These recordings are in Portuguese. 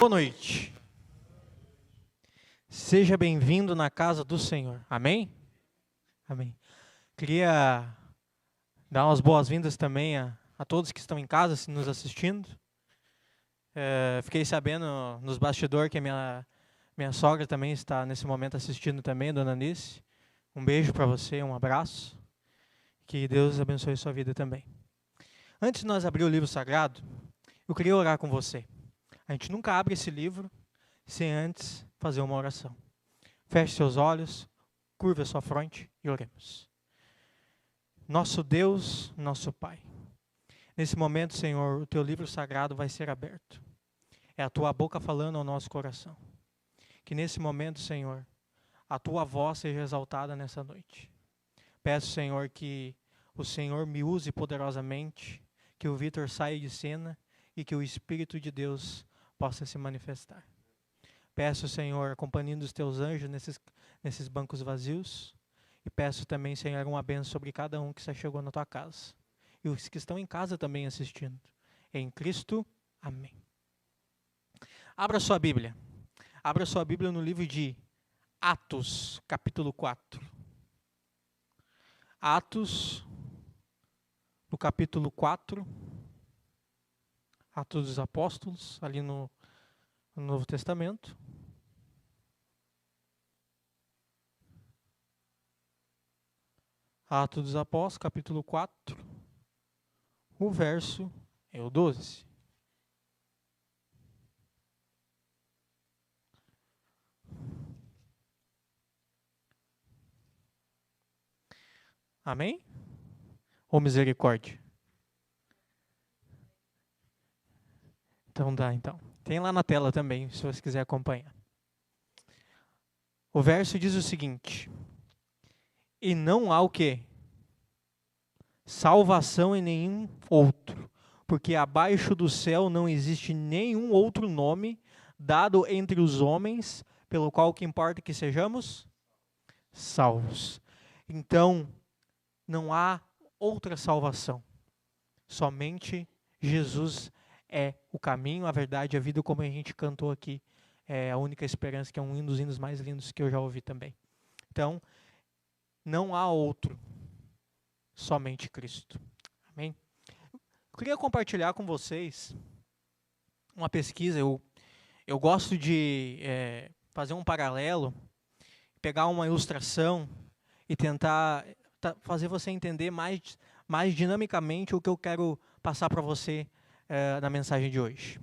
Boa noite. Seja bem-vindo na casa do Senhor. Amém? Amém. Queria dar umas boas-vindas também a todos que estão em casa nos assistindo. Fiquei sabendo nos bastidores que a minha sogra também está nesse momento assistindo também, Dona Anice. Um beijo para você, um abraço. Que Deus abençoe sua vida também. Antes de nós abrir o livro sagrado, eu queria orar com você. A gente nunca abre esse livro sem antes fazer uma oração. Feche seus olhos, curva a sua fronte e oremos. Nosso Deus, nosso Pai, nesse momento, Senhor, o teu livro sagrado vai ser aberto. É a tua boca falando ao nosso coração. Que nesse momento, Senhor, a tua voz seja exaltada nessa noite. Peço, Senhor, que o Senhor me use poderosamente, que o Vitor saia de cena e que o Espírito de Deus possa se manifestar. Peço, Senhor, a companhia dos teus anjos nesses bancos vazios. E peço também, Senhor, uma bênção sobre cada um que já chegou na tua casa. E os que estão em casa também assistindo. Em Cristo, amém. Abra sua Bíblia. Abra sua Bíblia no livro de Atos, capítulo 4. Atos, no capítulo 4. Atos dos Apóstolos, ali no Novo Testamento. Atos dos Apóstolos, capítulo 4. O verso é o 12. Amém? Ou misericórdia? Então dá, então. Tem lá na tela também, se você quiser acompanhar. O verso diz o seguinte: e não há o quê? Salvação em nenhum outro, porque abaixo do céu não existe nenhum outro nome dado entre os homens, pelo qual o que importa é que sejamos salvos. Então, não há outra salvação. Somente Jesus é o caminho, a verdade e a vida, como a gente cantou aqui. É a única esperança, que é um dos hinos mais lindos que eu já ouvi também. Então, não há outro, somente Cristo. Amém? Eu queria compartilhar com vocês uma pesquisa. Eu gosto de fazer um paralelo, pegar uma ilustração e tentar fazer você entender mais dinamicamente o que eu quero passar para você na mensagem de hoje.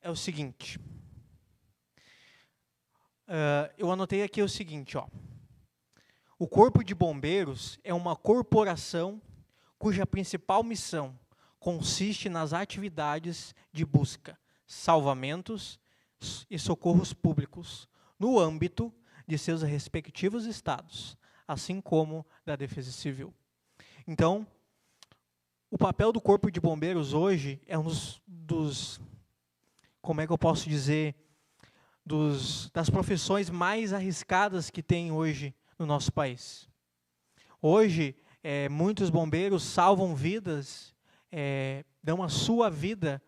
É o seguinte. Eu anotei aqui o seguinte, ó. O Corpo de Bombeiros é uma corporação cuja principal missão consiste nas atividades de busca, salvamentos e socorros públicos no âmbito de seus respectivos estados, assim como da Defesa Civil. Então, o papel do Corpo de Bombeiros hoje é um dos como é que eu posso dizer, das profissões mais arriscadas que tem hoje no nosso país. Hoje, muitos bombeiros salvam vidas, dão a sua vida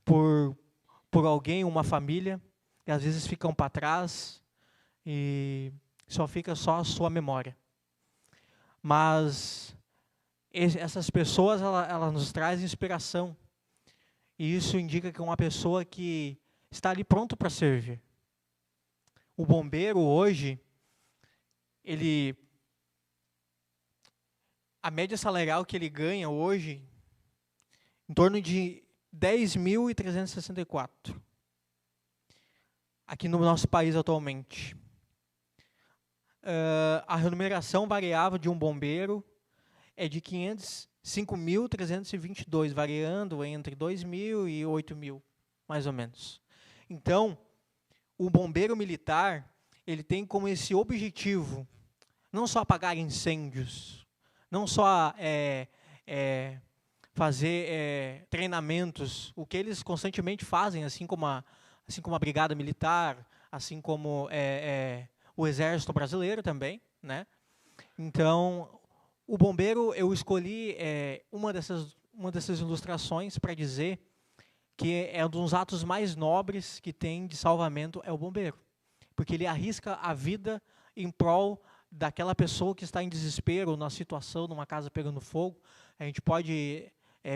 por alguém, uma família, e às vezes ficam para trás e fica só a sua memória. Mas essas pessoas, ela nos trazem inspiração. E isso indica que é uma pessoa que está ali pronto para servir. O bombeiro hoje, a média salarial que ele ganha hoje, em torno de 10.364, aqui no nosso país atualmente. A remuneração variável de um bombeiro é de 5.322, variando entre 2.000 e 8.000, mais ou menos. Então, o bombeiro militar, ele tem como esse objetivo, não só apagar incêndios, não só fazer treinamentos, o que eles constantemente fazem, assim como a Brigada Militar, assim como o Exército Brasileiro também, né? Então, o bombeiro, eu escolhi uma dessas ilustrações para dizer que é um dos atos mais nobres que tem de salvamento é o bombeiro. Porque ele arrisca a vida em prol daquela pessoa que está em desespero, numa situação, numa casa pegando fogo. A gente pode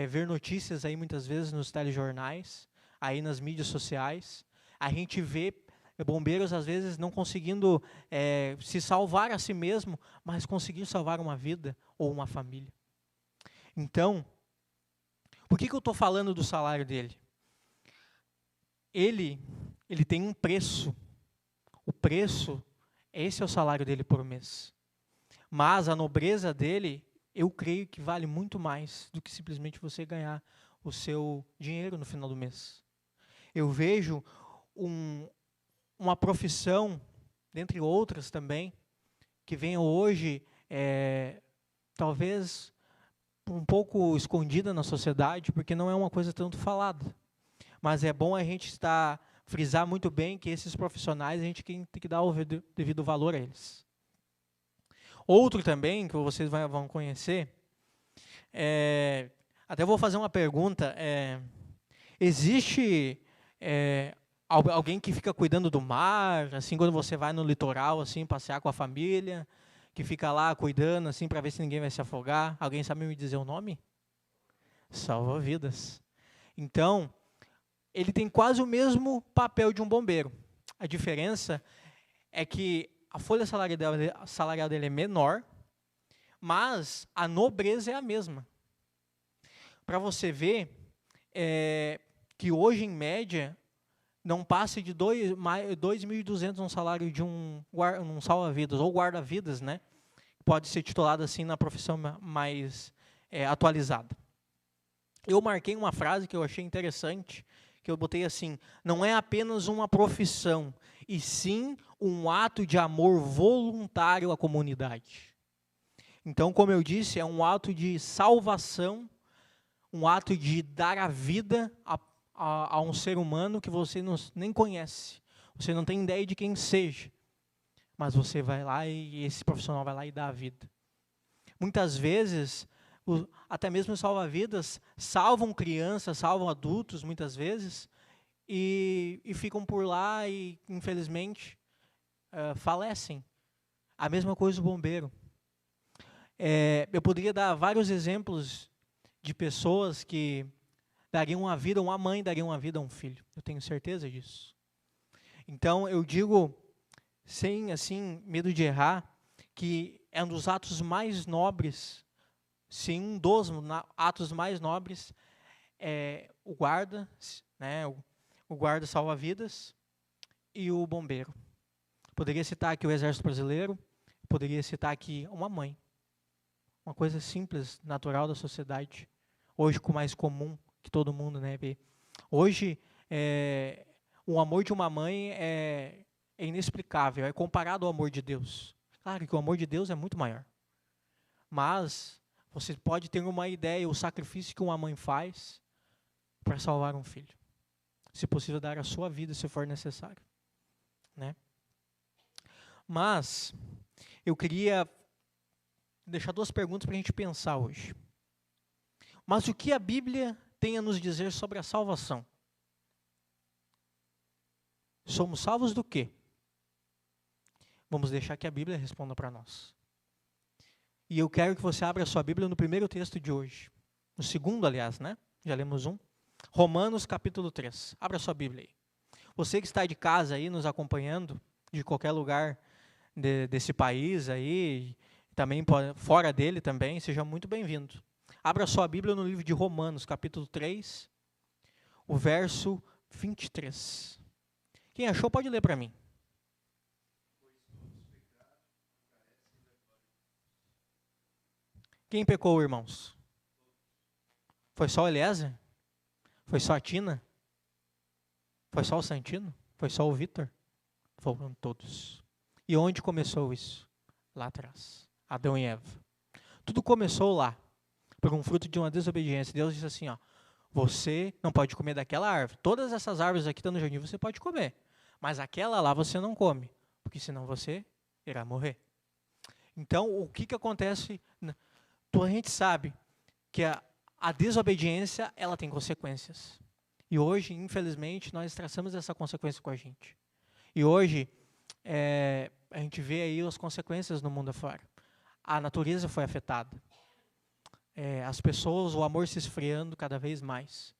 ver notícias aí muitas vezes nos telejornais, aí nas mídias sociais. A gente vê bombeiros às vezes não conseguindo se salvar a si mesmo, mas conseguir salvar uma vida ou uma família. Então, por que eu estou falando do salário dele? Ele tem um preço. O preço, esse é o salário dele por mês. Mas a nobreza dele, eu creio que vale muito mais do que simplesmente você ganhar o seu dinheiro no final do mês. Eu vejo uma profissão, dentre outras também, que vem hoje, talvez um pouco escondida na sociedade, porque não é uma coisa tanto falada. Mas é bom a gente frisar muito bem que esses profissionais, a gente tem que dar o devido valor a eles. Outro também, que vocês vão conhecer, até vou fazer uma pergunta, existe alguém que fica cuidando do mar, assim, quando você vai no litoral, assim, passear com a família, que fica lá cuidando, assim, para ver se ninguém vai se afogar? Alguém sabe me dizer o nome? Salva-vidas. Então, ele tem quase o mesmo papel de um bombeiro. A diferença é que a folha salarial dele é menor, mas a nobreza é a mesma. Para você ver que hoje, em média, não passe de 2.200 um salário de um salva-vidas, ou guarda-vidas, né? Pode ser titulado assim na profissão mais atualizada. Eu marquei uma frase que eu achei interessante, que eu botei assim: não é apenas uma profissão, e sim um ato de amor voluntário à comunidade. Então, como eu disse, é um ato de salvação, um ato de dar a vida a um ser humano que você nem conhece, você não tem ideia de quem seja, mas você vai lá e esse profissional vai lá e dá a vida. Muitas vezes, até mesmo os salva-vidas salvam crianças, salvam adultos, muitas vezes, e ficam por lá e, infelizmente, falecem. A mesma coisa o bombeiro. Eu poderia dar vários exemplos de pessoas que dariam a vida, uma mãe daria uma vida a um filho. Eu tenho certeza disso. Então, eu digo, sem assim medo de errar, que é um dos atos mais nobres, sim, um dos atos mais nobres, o guarda, né, o guarda salva-vidas e o bombeiro. Poderia citar aqui o Exército Brasileiro, poderia citar aqui uma mãe. Uma coisa simples, natural da sociedade, hoje com mais comum que todo mundo, né, vê. Hoje, o amor de uma mãe é inexplicável, é comparado ao amor de Deus. Claro que o amor de Deus é muito maior. Mas você pode ter uma ideia, o sacrifício que uma mãe faz para salvar um filho. Se possível, dar a sua vida, se for necessário. Né? Mas, eu queria deixar duas perguntas para a gente pensar hoje. Mas o que a Bíblia tem a nos dizer sobre a salvação? Somos salvos do quê? Vamos deixar que a Bíblia responda para nós. E eu quero que você abra a sua Bíblia no primeiro texto de hoje. No segundo, aliás, né? Já lemos um. Romanos capítulo 3. Abra a sua Bíblia aí. Você que está de casa aí, nos acompanhando, de qualquer lugar desse país aí, também fora dele também, seja muito bem-vindo. Abra sua Bíblia no livro de Romanos, capítulo 3, o verso 23. Quem achou pode ler para mim. Quem pecou, irmãos? Foi só o Eliezer? Foi só a Tina? Foi só o Santino? Foi só o Vitor? Foram todos. E onde começou isso? Lá atrás. Adão e Eva. Tudo começou lá, por um fruto de uma desobediência. Deus disse assim, ó, você não pode comer daquela árvore. Todas essas árvores aqui estão no jardim, você pode comer. Mas aquela lá você não come, porque senão você irá morrer. Então, o que acontece? A gente sabe que a desobediência, ela tem consequências. E hoje, infelizmente, nós traçamos essa consequência com a gente. E hoje, a gente vê aí as consequências no mundo afora. A natureza foi afetada. As pessoas, o amor se esfriando cada vez mais.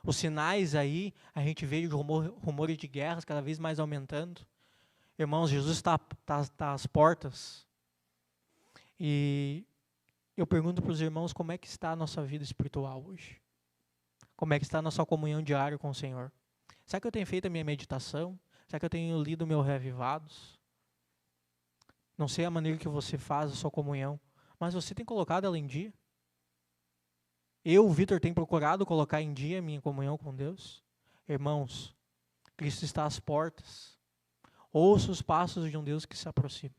Os sinais aí, a gente vê de rumores de guerras cada vez mais aumentando. Irmãos, Jesus está às portas. E eu pergunto para os irmãos como é que está a nossa vida espiritual hoje. Como é que está a nossa comunhão diária com o Senhor? Será que eu tenho feito a minha meditação? Será que eu tenho lido meus reavivados? Não sei a maneira que você faz a sua comunhão, mas você tem colocado ela em dia? Eu, Vitor, tenho procurado colocar em dia a minha comunhão com Deus? Irmãos, Cristo está às portas. Ouça os passos de um Deus que se aproxima.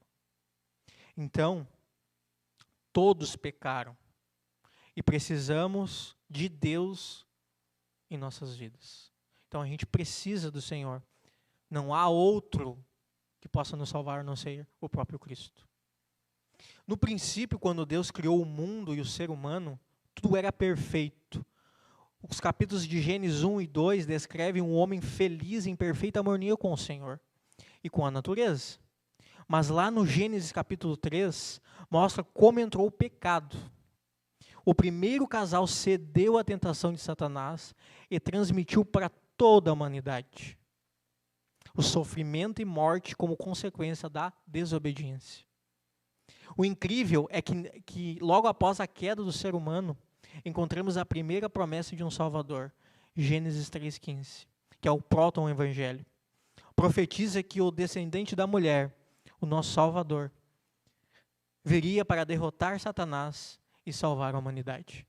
Então, todos pecaram e precisamos de Deus em nossas vidas. Então a gente precisa do Senhor. Não há outro que possa nos salvar a não ser o próprio Cristo. No princípio, quando Deus criou o mundo e o ser humano, tudo era perfeito. Os capítulos de Gênesis 1 e 2 descrevem um homem feliz em perfeita harmonia com o Senhor e com a natureza. Mas lá no Gênesis capítulo 3, mostra como entrou o pecado. O primeiro casal cedeu à tentação de Satanás e transmitiu para toda a humanidade o sofrimento e morte como consequência da desobediência. O incrível é que logo após a queda do ser humano, encontramos a primeira promessa de um Salvador, Gênesis 3,15, que é o proto-evangelho. Profetiza que o descendente da mulher, o nosso Salvador, viria para derrotar Satanás e salvar a humanidade.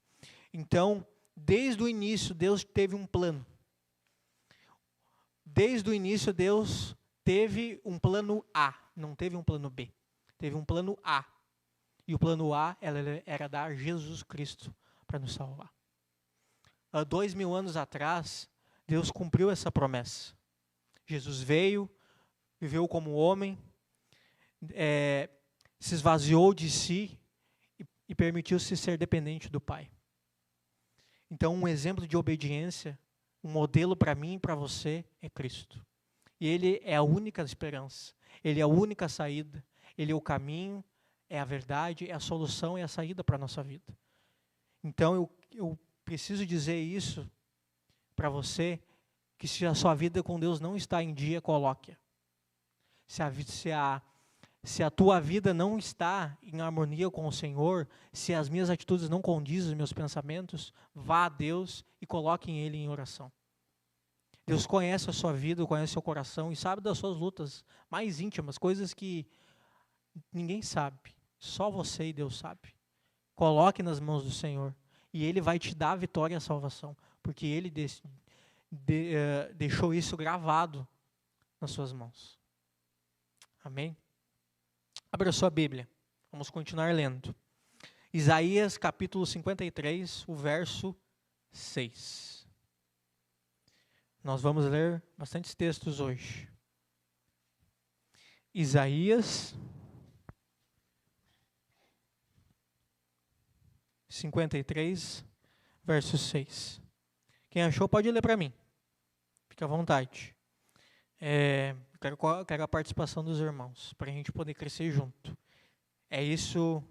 Então, desde o início, Deus teve um plano. Desde o início, Deus teve um plano A, não teve um plano B. Teve um plano A. E o plano A era dar Jesus Cristo para nos salvar. Há 2000 anos atrás, Deus cumpriu essa promessa. Jesus veio, viveu como homem, se esvaziou de si e permitiu-se ser dependente do Pai. Então, um exemplo de obediência, um modelo para mim e para você é Cristo. E Ele é a única esperança, Ele é a única saída, Ele é o caminho, é a verdade, é a solução, é a saída para a nossa vida. Então, eu preciso dizer isso para você, que se a sua vida com Deus não está em dia, coloque-a. Se a tua vida não está em harmonia com o Senhor, se as minhas atitudes não condizem os meus pensamentos, vá a Deus e coloque Ele em oração. Deus conhece a sua vida, conhece o seu coração e sabe das suas lutas mais íntimas, coisas que ninguém sabe, só você e Deus sabe. Coloque nas mãos do Senhor e Ele vai te dar a vitória e a salvação, porque Ele deixou isso gravado nas suas mãos. Amém? Abra sua Bíblia, vamos continuar lendo. Isaías capítulo 53, o verso 6. Nós vamos ler bastantes textos hoje. Isaías 53, verso 6. Quem achou pode ler para mim. Fique à vontade. Quero a participação dos irmãos, para a gente poder crescer junto. É isso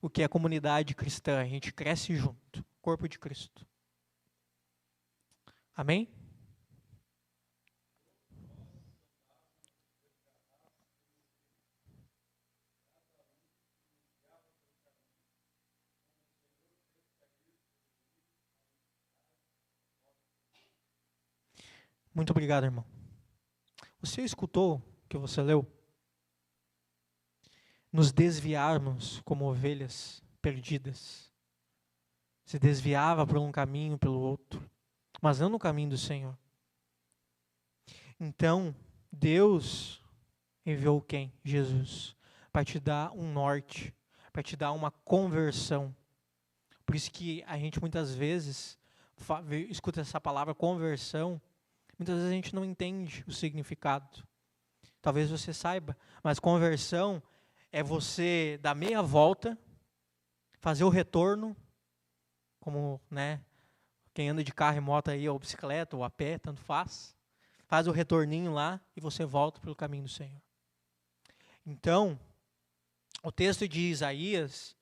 o que é a comunidade cristã, a gente cresce junto, corpo de Cristo. Amém? Muito obrigado, irmão. Você escutou o que você leu? Nos desviarmos como ovelhas perdidas. Se desviava por um caminho, pelo outro, mas não no caminho do Senhor. Então, Deus enviou quem? Jesus, para te dar um norte, para te dar uma conversão. Por isso que a gente muitas vezes escuta essa palavra conversão, muitas vezes a gente não entende o significado. Talvez você saiba, mas conversão é você dar meia volta, fazer o retorno, como, Quem anda de carro e moto aí, ou bicicleta, ou a pé, tanto faz. Faz o retorninho lá e você volta pelo caminho do Senhor. Então, o texto de Isaías,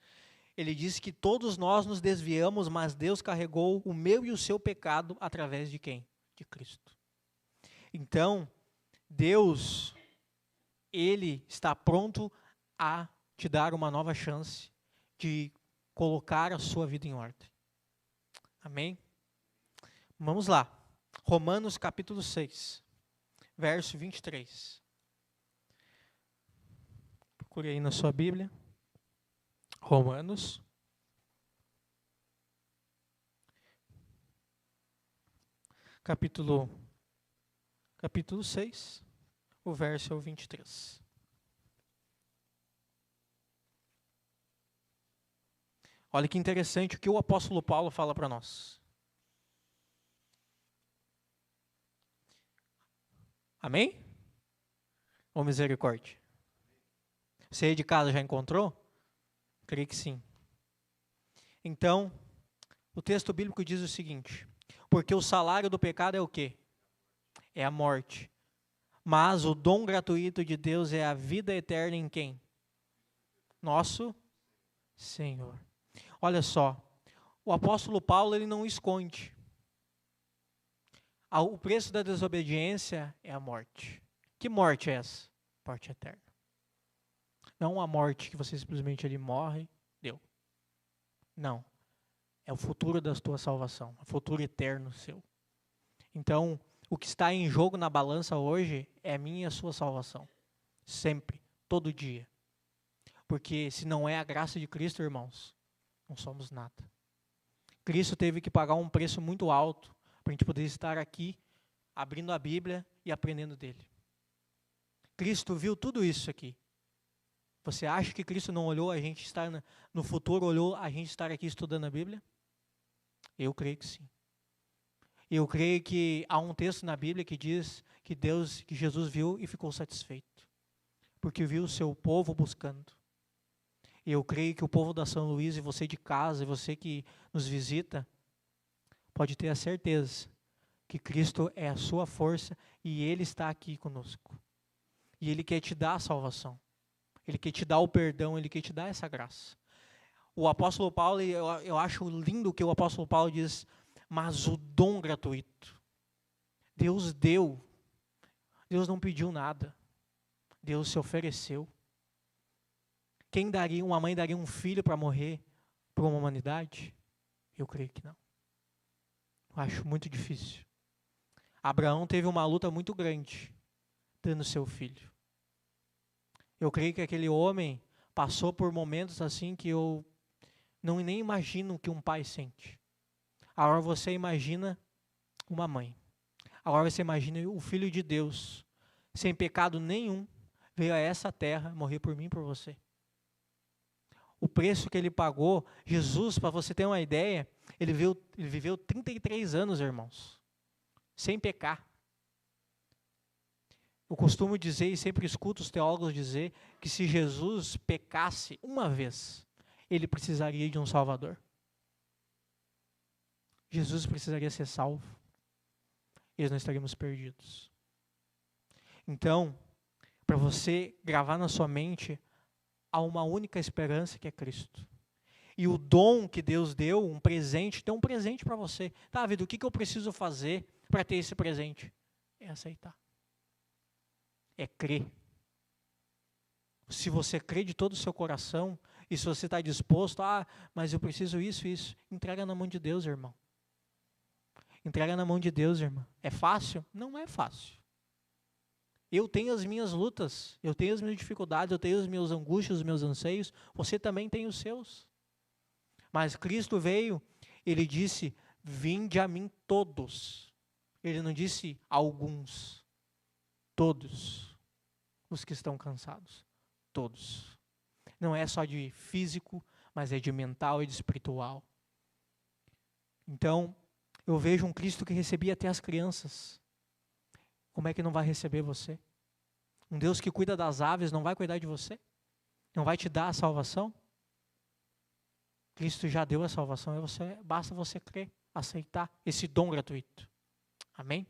ele diz que todos nós nos desviamos, mas Deus carregou o meu e o seu pecado através de quem? De Cristo. Então, Deus, Ele está pronto a te dar uma nova chance de colocar a sua vida em ordem. Amém? Vamos lá. Romanos capítulo 6, verso 23. Procure aí na sua Bíblia. Romanos. Capítulo 6, o verso é o 23. Olha que interessante o que o apóstolo Paulo fala para nós. Amém? Ou misericórdia? Você aí de casa já encontrou? Creio que sim. Então, o texto bíblico diz o seguinte: porque o salário do pecado é o quê? É a morte. Mas o dom gratuito de Deus é a vida eterna em quem? Nosso Senhor. Olha só, o apóstolo Paulo, ele não esconde. O preço da desobediência é a morte. Que morte é essa? Morte eterna. Não a morte que você simplesmente ele morre, deu. Não. É o futuro da tua salvação, o futuro eterno seu. Então, o que está em jogo na balança hoje é a minha e a sua salvação. Sempre, todo dia. Porque se não é a graça de Cristo, irmãos, não somos nada. Cristo teve que pagar um preço muito alto para a gente poder estar aqui, abrindo a Bíblia e aprendendo dele. Cristo viu tudo isso aqui. Você acha que Cristo não olhou a gente estar no futuro, olhou a gente estar aqui estudando a Bíblia? Eu creio que sim. Eu creio que há um texto na Bíblia que diz que Jesus viu e ficou satisfeito, porque viu o seu povo buscando. E eu creio que o povo da São Luís, e você de casa, e você que nos visita, pode ter a certeza que Cristo é a sua força e Ele está aqui conosco. E Ele quer te dar a salvação. Ele quer te dar o perdão, Ele quer te dar essa graça. O apóstolo Paulo, eu acho lindo que o apóstolo Paulo diz, mas o dom gratuito. Deus deu. Deus não pediu nada. Deus se ofereceu. Uma mãe daria um filho para morrer por uma humanidade? Eu creio que não. Eu acho muito difícil. Abraão teve uma luta muito grande, dando seu filho. Eu creio que aquele homem passou por momentos assim que eu nem imagino o que um pai sente. Agora você imagina uma mãe. Agora você imagina o Filho de Deus, sem pecado nenhum, veio a essa terra morrer por mim e por você. O preço que ele pagou, Jesus, para você ter uma ideia, ele viveu 33 anos, irmãos, sem pecar. Eu costumo dizer, e sempre escuto os teólogos dizer, que se Jesus pecasse uma vez, ele precisaria de um Salvador. Jesus precisaria ser salvo. E nós estaríamos perdidos. Então, para você gravar na sua mente, há uma única esperança que é Cristo. E o dom que Deus deu, um presente, deu um presente para você. Tá, vida, o que eu preciso fazer para ter esse presente? É aceitar. É crer. Se você crê de todo o seu coração, e se você está disposto, mas eu preciso isso, entrega na mão de Deus, irmão. Entrega na mão de Deus, irmão. É fácil? Não é fácil. Eu tenho as minhas lutas, eu tenho as minhas dificuldades, eu tenho os meus angústias, os meus anseios, você também tem os seus. Mas Cristo veio, Ele disse, vinde a mim todos. Ele não disse alguns, todos os que estão cansados, todos. Não é só de físico, mas é de mental e de espiritual. Então, eu vejo um Cristo que recebia até as crianças. Como é que não vai receber você? Um Deus que cuida das aves não vai cuidar de você? Não vai te dar a salvação? Cristo já deu a salvação, basta você crer. aceitar esse dom gratuito. Amém?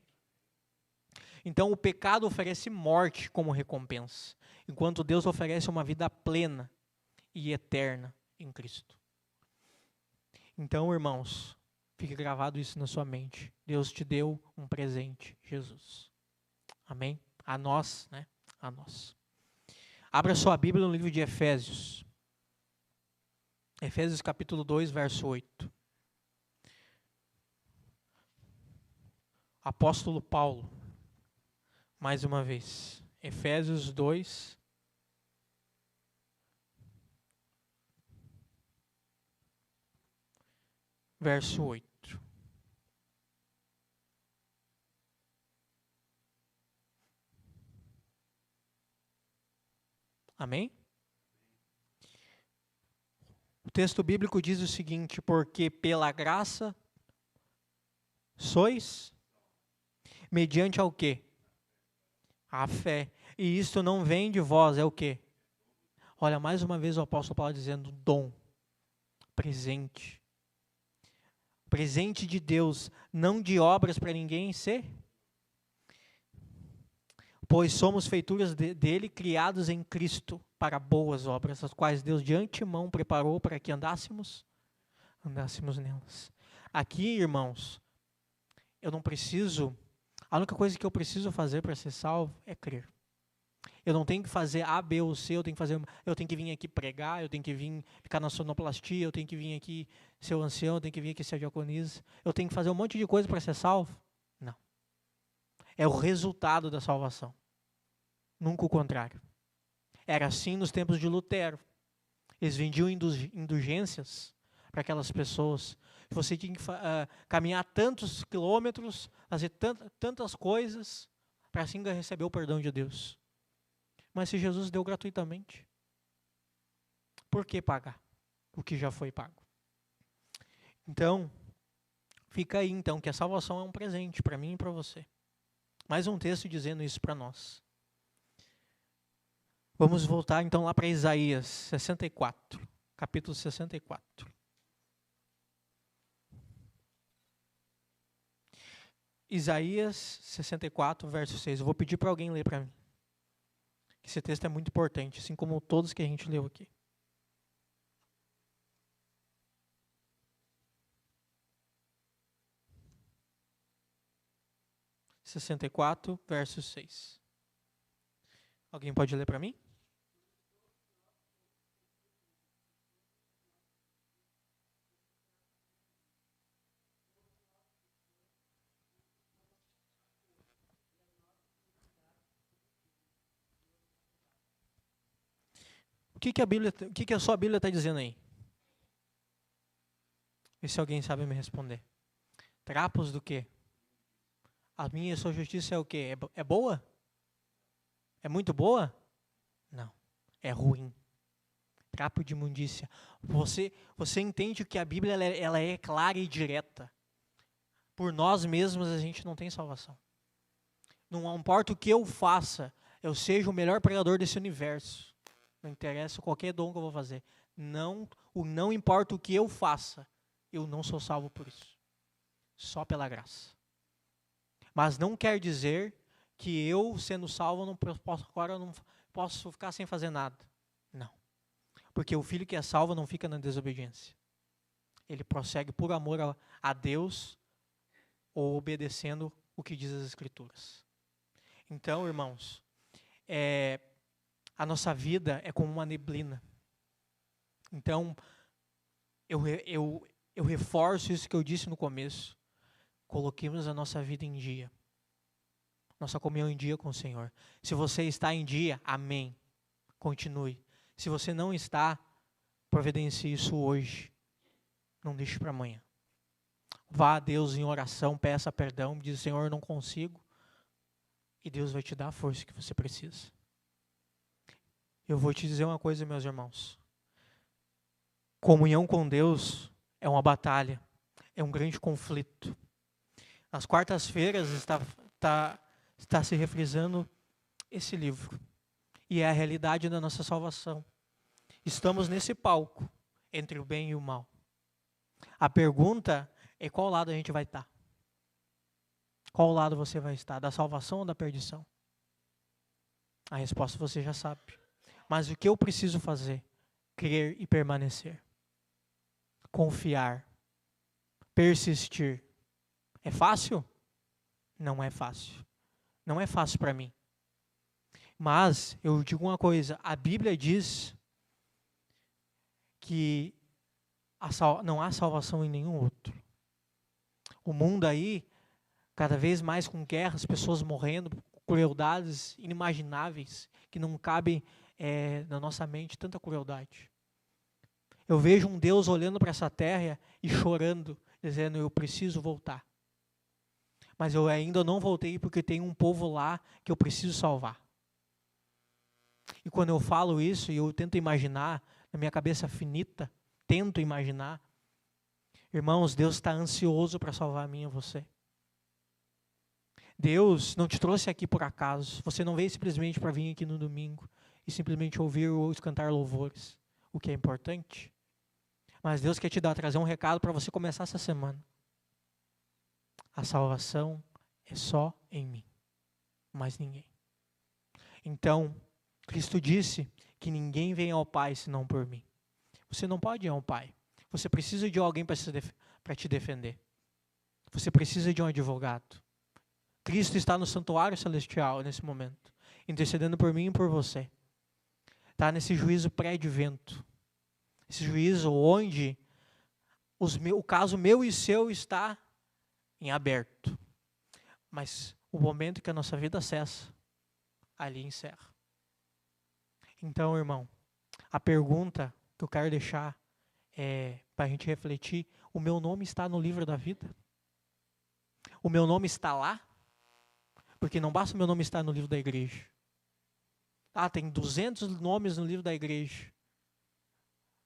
Então o pecado oferece morte como recompensa, enquanto Deus oferece uma vida plena e eterna em Cristo. Então, irmãos, fique gravado isso na sua mente. Deus te deu um presente, Jesus. Amém? A nós, né? A nós. Abra sua Bíblia no livro de Efésios. Efésios capítulo 2, verso 8. Apóstolo Paulo, mais uma vez. Efésios 2, verso 8. Amém? O texto bíblico diz o seguinte: porque pela graça sois mediante ao quê? A fé. E isto não vem de vós, é o quê? Olha, mais uma vez o apóstolo Paulo dizendo dom, presente. Presente de Deus, não de obras para ninguém ser. Pois somos feituras dele, criados em Cristo, para boas obras, as quais Deus de antemão preparou para que andássemos nelas. Aqui, irmãos, eu não preciso, a única coisa que eu preciso fazer para ser salvo é crer. Eu não tenho que fazer A, B ou C, eu tenho que vir aqui pregar, eu tenho que vir ficar na sonoplastia, eu tenho que vir aqui ser o ancião, eu tenho que vir aqui ser a diaconisa, eu tenho que fazer um monte de coisa para ser salvo? Não. É o resultado da salvação. Nunca o contrário. Era assim nos tempos de Lutero. Eles vendiam indulgências para aquelas pessoas. Você tinha que caminhar tantos quilômetros, fazer tantas coisas, para assim receber o perdão de Deus. Mas se Jesus deu gratuitamente, por que pagar o que já foi pago? Então, fica aí então que a salvação é um presente para mim e para você. Mais um texto dizendo isso para nós. Vamos voltar então lá para Isaías 64, capítulo 64. Isaías 64, verso 6. Eu vou pedir para alguém ler para mim. Esse texto é muito importante, assim como todos que a gente leu aqui. (64) 64, verso 6. Alguém pode ler para mim? O que a sua Bíblia está dizendo aí? Vê se alguém sabe me responder. Trapos do quê? A minha e a sua justiça é o quê? É boa? É muito boa? Não. É ruim. Trapo de imundícia. Você entende que a Bíblia ela é clara e direta. Por nós mesmos a gente não tem salvação. Não importa o que eu faça, eu seja o melhor pregador desse universo. Não interessa qualquer dom que eu vou fazer. Não importa o que eu faça, eu não sou salvo por isso. Só pela graça. Mas não quer dizer que eu, sendo salvo, agora eu não posso ficar sem fazer nada. Não. Porque o filho que é salvo não fica na desobediência. Ele prossegue por amor a Deus ou obedecendo o que diz as Escrituras. Então, irmãos, a nossa vida é como uma neblina. Então, eu reforço isso que eu disse no começo. Coloquemos a nossa vida em dia. Nossa comunhão em dia com o Senhor. Se você está em dia, amém. Continue. Se você não está, providencie isso hoje. Não deixe para amanhã. Vá a Deus em oração, peça perdão, diz: Senhor, eu não consigo. E Deus vai te dar a força que você precisa. Eu vou te dizer uma coisa, meus irmãos. Comunhão com Deus é uma batalha, é um grande conflito. Nas quartas-feiras está se refrisando esse livro. E é a realidade da nossa salvação. Estamos nesse palco, entre o bem e o mal. A pergunta E qual lado a gente vai estar? Qual lado você vai estar? Da salvação ou da perdição? A resposta você já sabe. Mas o que eu preciso fazer? Crer e permanecer. Confiar. Persistir. É fácil? Não é fácil. Não é fácil para mim. Mas eu digo uma coisa, a Bíblia diz que não há salvação em nenhum outro. O mundo aí, cada vez mais com guerras, pessoas morrendo, crueldades inimagináveis, que não cabem na nossa mente tanta crueldade. Eu vejo um Deus olhando para essa terra e chorando, dizendo, eu preciso voltar. Mas eu ainda não voltei porque tem um povo lá que eu preciso salvar. E quando eu falo isso, e eu tento imaginar, na minha cabeça finita, tento imaginar, irmãos, Deus está ansioso para salvar a mim e você. Deus não te trouxe aqui por acaso. Você não veio simplesmente para vir aqui no domingo e simplesmente ouvir ou cantar louvores, o que é importante. Mas Deus quer trazer um recado para você começar essa semana. A salvação é só em mim, mais ninguém. Então, Cristo disse que ninguém vem ao Pai senão por mim. Você não pode ir ao Pai. Você precisa de alguém para te defender. Você precisa de um advogado. Cristo está no santuário celestial nesse momento, intercedendo por mim e por você. Está nesse juízo pré-advento. Esse juízo onde o caso meu e seu está em aberto. Mas o momento que a nossa vida cessa, ali encerra. Então, irmão, a pergunta que eu quero deixar para a gente refletir, o meu nome está no livro da vida? O meu nome está lá? Porque não basta o meu nome estar no livro da igreja. Tem 200 nomes no livro da igreja.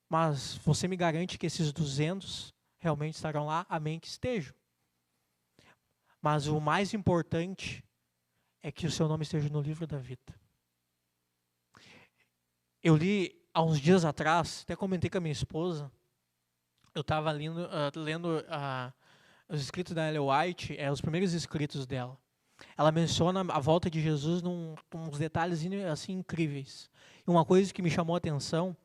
Mas você me garante que esses 200 realmente estarão lá? Amém, que estejam. Mas o mais importante é que o seu nome esteja no livro da vida. Eu li há uns dias atrás, até comentei com a minha esposa, eu estava lendo os escritos da Ellen White, os primeiros escritos dela. Ela menciona a volta de Jesus uns detalhes assim incríveis. E uma coisa que me chamou a atenção,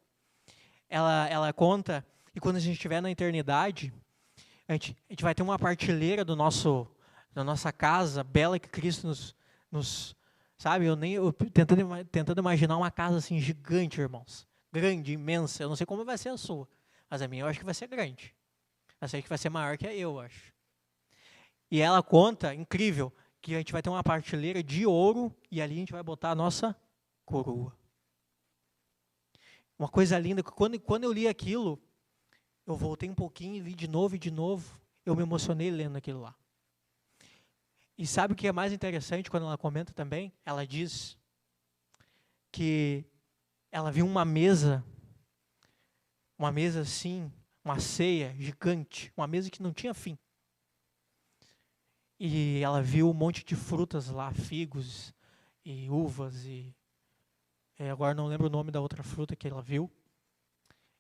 ela conta que quando a gente estiver na eternidade, a gente vai ter uma partilheira da nossa casa bela que Cristo nos sabe, eu tentando imaginar uma casa assim gigante, irmãos. Grande, imensa. Eu não sei como vai ser a sua, mas a minha eu acho que vai ser grande. Eu sei que vai ser maior que a eu acho. E ela conta, incrível, que a gente vai ter uma partilheira de ouro e ali a gente vai botar a nossa coroa. Uma coisa linda, que quando eu li aquilo, eu voltei um pouquinho e li de novo, eu me emocionei lendo aquilo lá. E sabe o que é mais interessante quando ela comenta também? Ela diz que ela viu uma mesa assim, uma ceia gigante, uma mesa que não tinha fim. E ela viu um monte de frutas lá, figos e uvas e agora não lembro o nome da outra fruta que ela viu.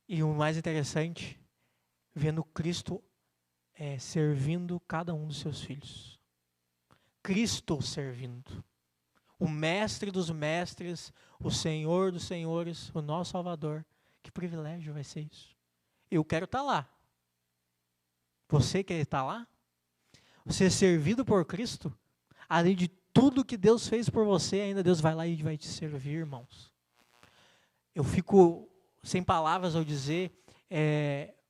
E o mais interessante, vendo Cristo servindo cada um dos seus filhos. Cristo servindo. O mestre dos mestres, o Senhor dos senhores, o nosso Salvador. Que privilégio vai ser isso. Eu quero estar lá. Você quer estar lá? Você é servido por Cristo? Além de tudo que Deus fez por você, ainda Deus vai lá e vai te servir, irmãos. Eu fico sem palavras ao dizer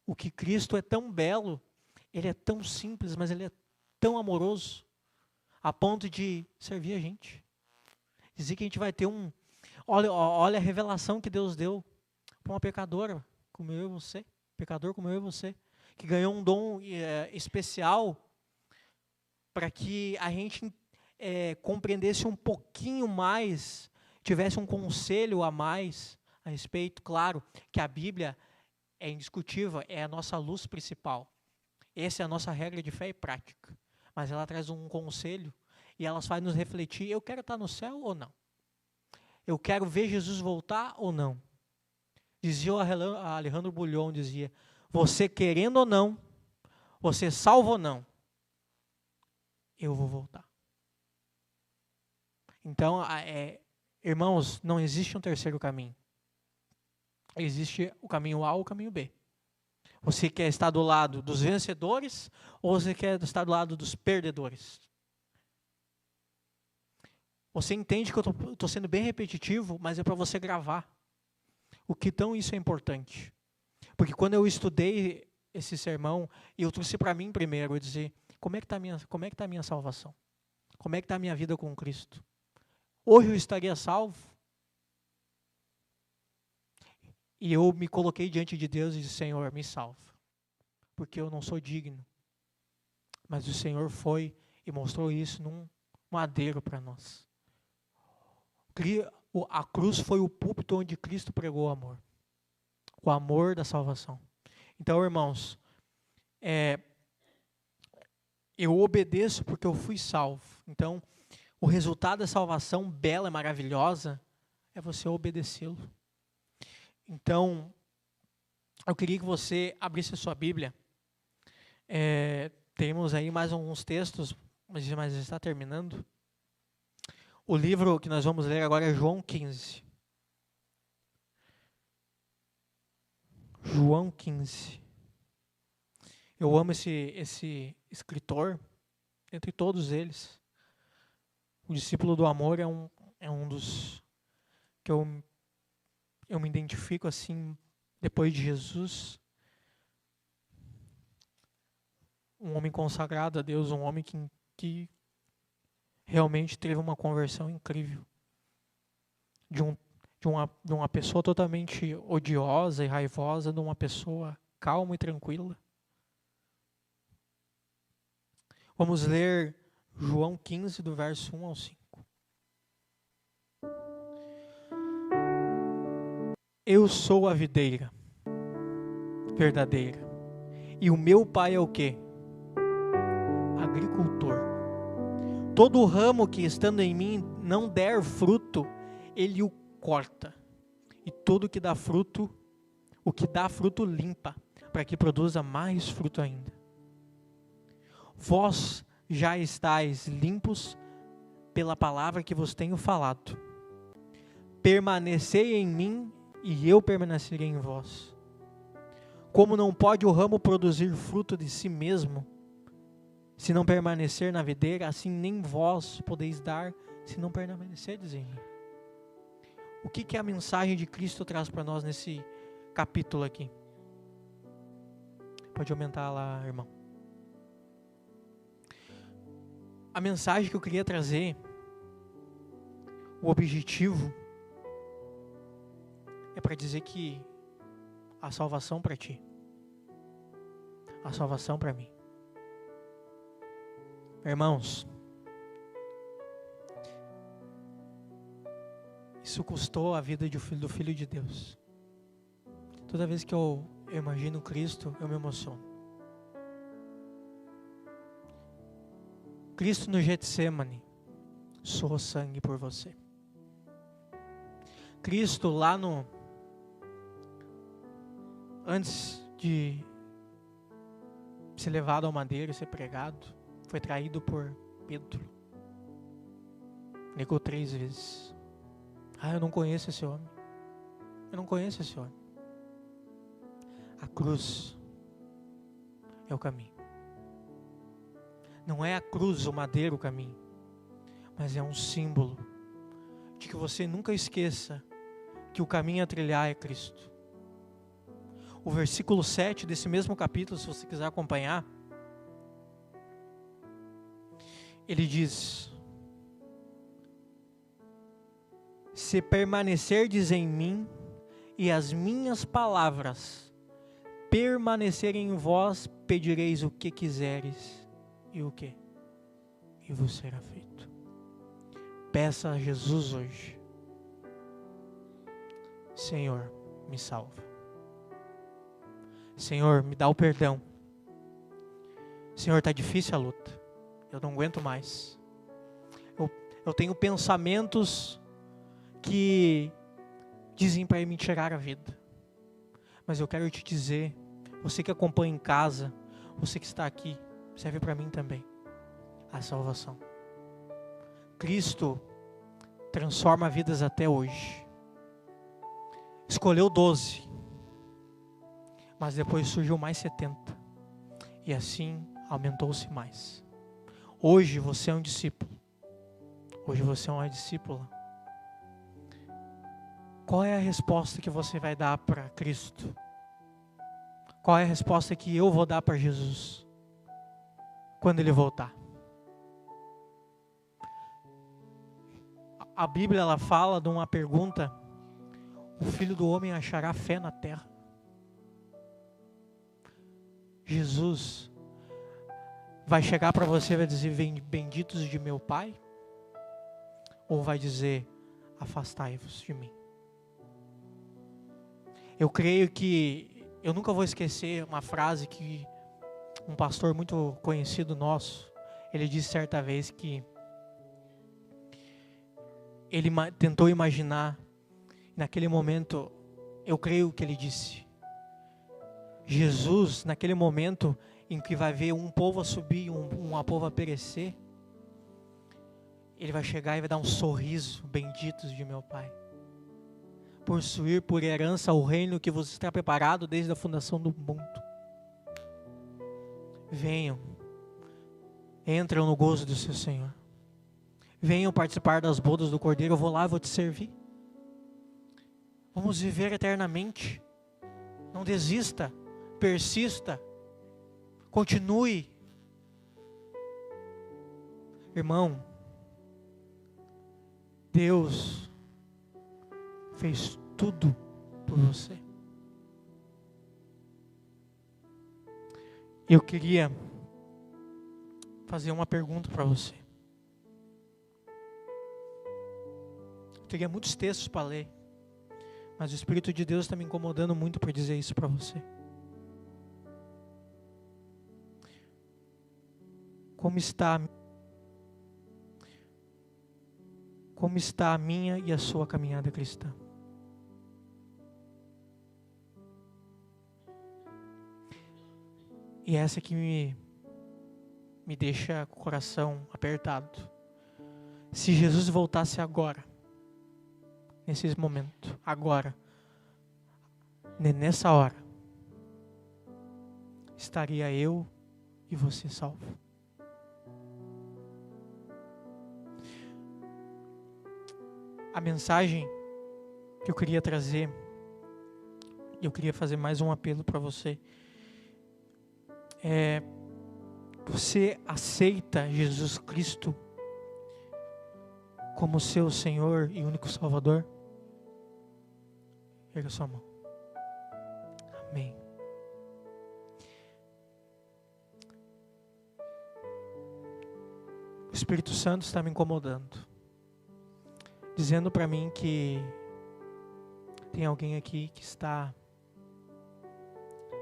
o que Cristo é tão belo, Ele é tão simples, mas Ele é tão amoroso, a ponto de servir a gente. Dizer que a gente vai ter olha a revelação que Deus deu para uma pecadora como eu e você, pecador como eu e você, que ganhou um dom especial para que a gente compreendesse um pouquinho mais, tivesse um conselho a mais a respeito. Claro que a Bíblia é indiscutível, é a nossa luz principal. Essa é a nossa regra de fé e prática. Mas ela traz um conselho e ela faz nos refletir, eu quero estar no céu ou não? Eu quero ver Jesus voltar ou não? Dizia o Alejandro Bulhon, dizia, você querendo ou não, você é salvo ou não, eu vou voltar. Então, irmãos, não existe um terceiro caminho. Existe o caminho A ou o caminho B. Você quer estar do lado dos vencedores ou você quer estar do lado dos perdedores? Você entende que eu estou sendo bem repetitivo, mas é para você gravar. O que então isso é importante? Porque quando eu estudei esse sermão, eu trouxe para mim primeiro, eu dizer, como é que está a minha salvação? Como é que está a minha vida com Cristo? Hoje eu estaria salvo? E eu me coloquei diante de Deus e disse, Senhor, me salva. Porque eu não sou digno. Mas o Senhor foi e mostrou isso num madeiro para nós. A cruz foi o púlpito onde Cristo pregou o amor. O amor da salvação. Então, irmãos, eu obedeço porque eu fui salvo. Então, o resultado da salvação bela e maravilhosa é você obedecê-lo. Então, eu queria que você abrisse a sua Bíblia. Temos aí mais alguns textos, mas está terminando. O livro que nós vamos ler agora é João 15. João 15. Eu amo esse escritor, entre todos eles. O discípulo do amor é um dos que eu me identifico assim, depois de Jesus. Um homem consagrado a Deus, um homem que realmente teve uma conversão incrível. De uma pessoa totalmente odiosa e raivosa, de uma pessoa calma e tranquila. Vamos ler João 15, do verso 1 ao 5. Eu sou a videira verdadeira, e o meu pai é o quê? Agricultor. Todo ramo que estando em mim não der fruto, ele o corta. E tudo que dá fruto, o que dá fruto limpa, para que produza mais fruto ainda. Vós já estáis limpos pela palavra que vos tenho falado. Permanecei em mim e eu permanecerei em vós. Como não pode o ramo produzir fruto de si mesmo, se não permanecer na videira, assim nem vós podeis dar, se não permanecerdes em mim. O que a mensagem de Cristo traz para nós nesse capítulo aqui? Pode aumentar lá, irmão. A mensagem que eu queria trazer, o objetivo, é para dizer que a salvação para ti, a salvação para mim. Irmãos, isso custou a vida do Filho de Deus. Toda vez que eu imagino Cristo, eu me emociono. Cristo no Getsemane suou sangue por você. Cristo lá antes de ser levado ao madeiro e ser pregado, foi traído por Pedro. Negou 3 vezes. Eu não conheço esse homem. Eu não conheço esse homem. A cruz é o caminho. Não é a cruz, o madeiro, o caminho. Mas é um símbolo de que você nunca esqueça que o caminho a trilhar é Cristo. O versículo 7 desse mesmo capítulo, se você quiser acompanhar, ele diz: se permanecerdes em mim e as minhas palavras permanecerem em vós, pedireis o que quiseres e o que? E vos será feito. Peça a Jesus hoje: Senhor, me salva. Senhor, me dá o perdão. Senhor, está difícil a luta. Eu não aguento mais. Eu tenho pensamentos que dizem para me tirar a vida. Mas eu quero te dizer, você que acompanha em casa, você que está aqui, serve para mim também a salvação. Cristo transforma vidas até hoje. Escolheu 12, mas depois surgiu mais 70, e assim aumentou-se mais. Hoje você é um discípulo, hoje você é uma discípula. Qual é a resposta que você vai dar para Cristo? Qual é a resposta que eu vou dar para Jesus quando Ele voltar? A Bíblia ela fala de uma pergunta: o Filho do Homem achará fé na terra? Jesus vai chegar para você e vai dizer: benditos de meu Pai? Ou vai dizer: afastai-vos de mim? Eu creio que eu nunca vou esquecer uma frase que um pastor muito conhecido nosso, ele disse certa vez que ele tentou imaginar, naquele momento, eu creio que ele disse, Jesus, naquele momento em que vai ver um povo a subir e um povo a perecer, ele vai chegar e vai dar um sorriso: benditos de meu Pai, possuir por herança o reino que vos está preparado desde a fundação do mundo. Venham, entram no gozo do seu Senhor. Venham participar das bodas do Cordeiro. Eu vou lá e vou te servir. Vamos viver eternamente. Não desista, persista, continue. Irmão, Deus fez tudo por você. Eu queria fazer uma pergunta para você. Eu teria muitos textos para ler, mas o Espírito de Deus está me incomodando muito para dizer isso para você. Como está a minha e a sua caminhada cristã? E essa que me deixa com o coração apertado. Se Jesus voltasse agora, nesse momento, agora, nessa hora, estaria eu e você salvo? A mensagem que eu queria trazer, eu queria fazer mais um apelo para você. Você aceita Jesus Cristo como seu Senhor e único Salvador? Erga sua mão. Amém. O Espírito Santo está me incomodando, dizendo para mim que tem alguém aqui que está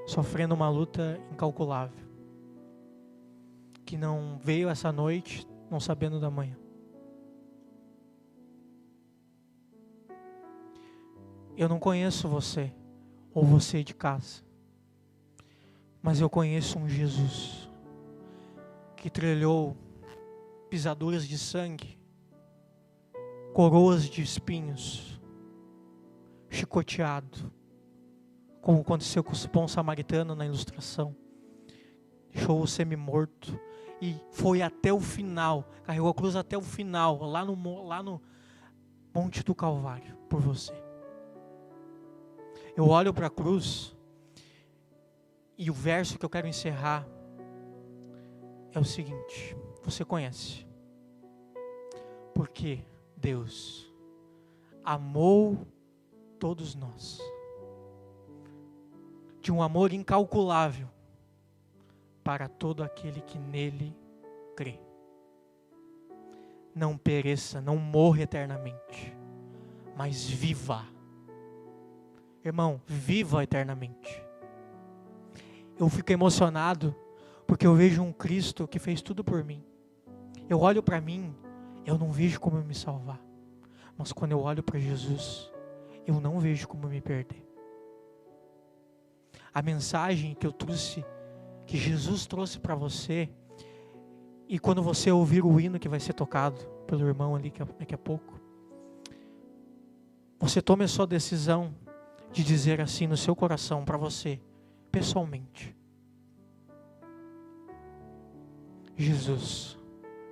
sofrendo uma luta incalculável, que não veio essa noite não sabendo da manhã. Eu não conheço você, ou você de casa, mas eu conheço um Jesus que trilhou pisaduras de sangue, coroas de espinhos, chicoteado, como aconteceu com o bom samaritano na ilustração. Deixou-o semi-morto e foi até o final, carregou a cruz até o final, lá no Monte do Calvário, por você. Eu olho para a cruz e o verso que eu quero encerrar é o seguinte: você conhece? Porque Deus amou todos nós de um amor incalculável para todo aquele que nele crê. Não pereça, não morra eternamente, mas viva. Irmão, viva eternamente. Eu fico emocionado porque eu vejo um Cristo que fez tudo por mim. Eu olho para mim, eu não vejo como eu me salvar. Mas quando eu olho para Jesus, eu não vejo como me perder. A mensagem que eu trouxe, que Jesus trouxe para você. E quando você ouvir o hino que vai ser tocado pelo irmão ali daqui a pouco, você tome a sua decisão de dizer assim no seu coração para você, pessoalmente: Jesus,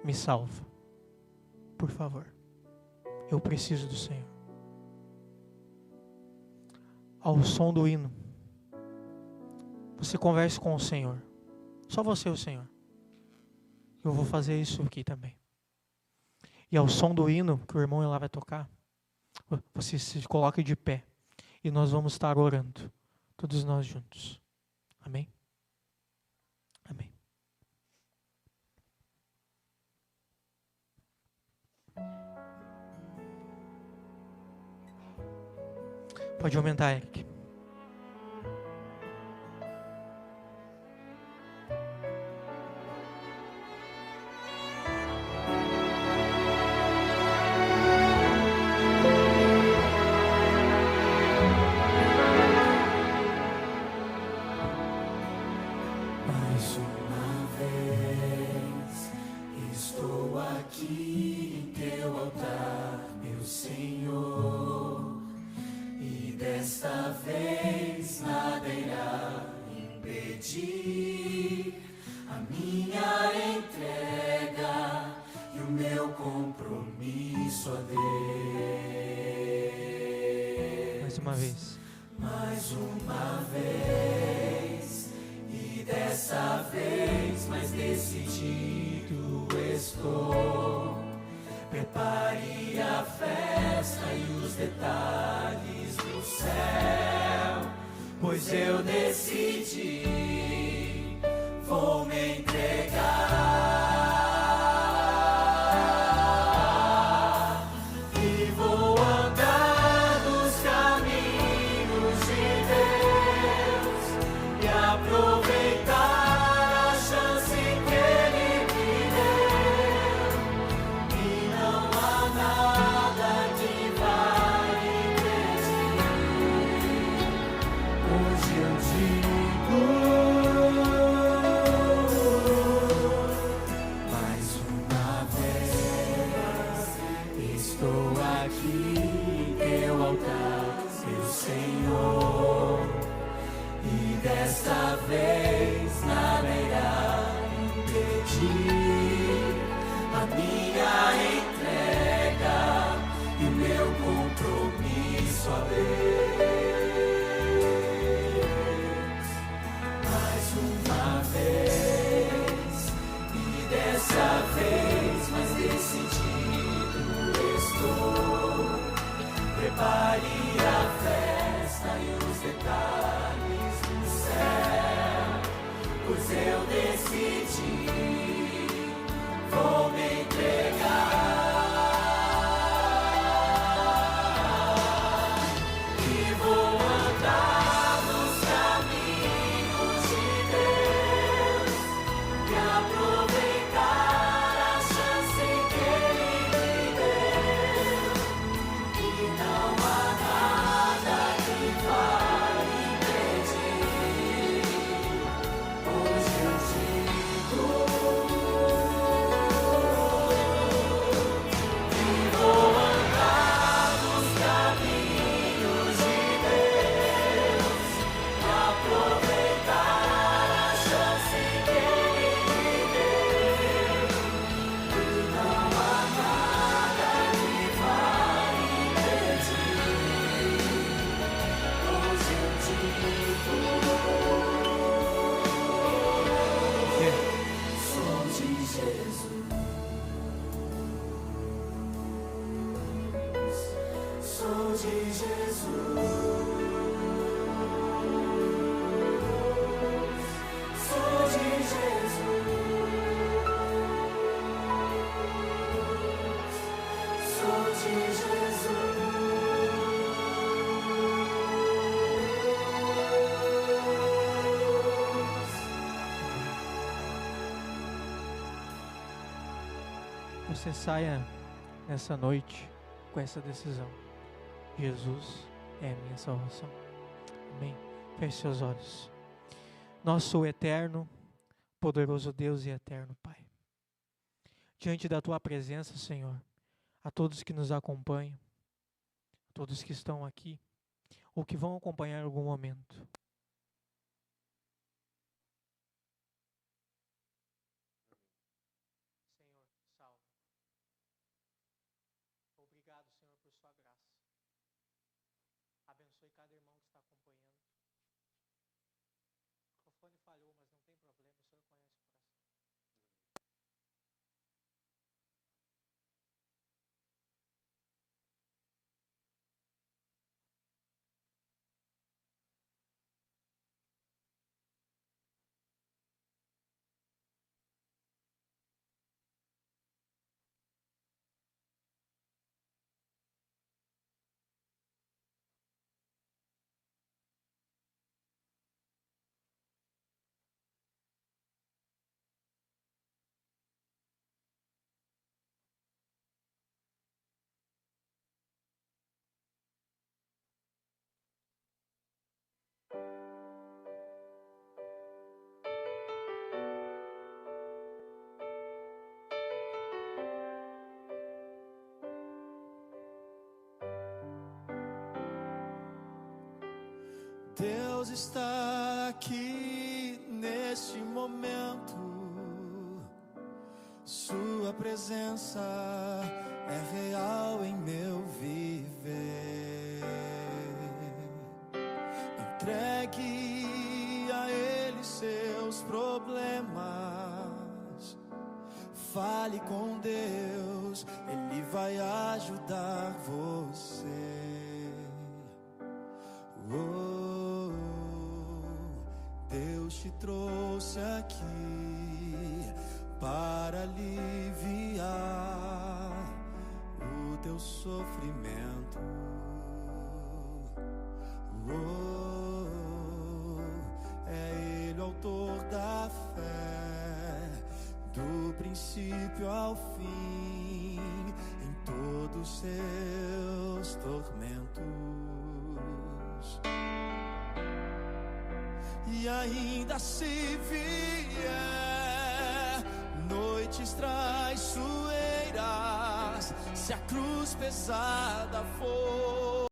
me salva, por favor, eu preciso do Senhor. Ao som do hino, você converse com o Senhor, só você e o Senhor. Eu vou fazer isso aqui também. E ao som do hino que o irmão lá vai tocar, você se coloque de pé e nós vamos estar orando, todos nós juntos. Amém? Amém. Pode aumentar, Eric. Mais uma vez estou aqui em teu altar, meu Senhor, e desta vez nada irá impedir a minha entrega e o meu compromisso a Deus. Mais uma vez. Mais uma vez, e dessa vez mais decidido estou. Prepare a festa e os detalhes do céu, pois eu decidi, vou me entregar e vou andar nos caminhos de Deus e aproveitar a chance que Ele me deu. E não há nada que vai impedir. Hoje eu digo, mais uma vez, estou aqui em teu altar, meu Senhor, e desta vez nada irá impedir a minha entrega e o meu compromisso a Deus. Mais uma vez, e dessa vez mais decidido estou. Prepare a festa e os detalhes do céu, pois eu decidi, vou me entregar e vou andar nos caminhos de Deus e aproveitar a chance que Ele me deu. E não há nada que vai impedir. Hoje eu digo que vou andar nos caminhos de Deus e aproveitar a chance que Ele me deu. E não há nada que vai impedir. Hoje eu digo, sou de Jesus, sou de Jesus, sou de Jesus, sou de Jesus. Você saia nessa noite com essa decisão: Jesus é a minha salvação. Amém. Feche seus olhos. Nosso eterno poderoso Deus e eterno Pai. Diante da Tua presença, Senhor, a todos que nos acompanham, a todos que estão aqui, ou que vão acompanhar em algum momento. Senhor, salva. Obrigado, Senhor, por Sua graça. Abençoe cada irmão que está acompanhando. O microfone falhou, mas não tem problema, o Senhor conhece o coração. Deus está aqui neste momento, Sua presença é real em meu viver. Entregue a Ele seus problemas, fale com Deus, Ele vai ajudar você. Deus te trouxe aqui para aliviar o teu sofrimento. É Ele o autor da fé, do princípio ao fim, em todos os seus tormentos. E ainda se vier noites traiçoeiras, se a cruz pesada for,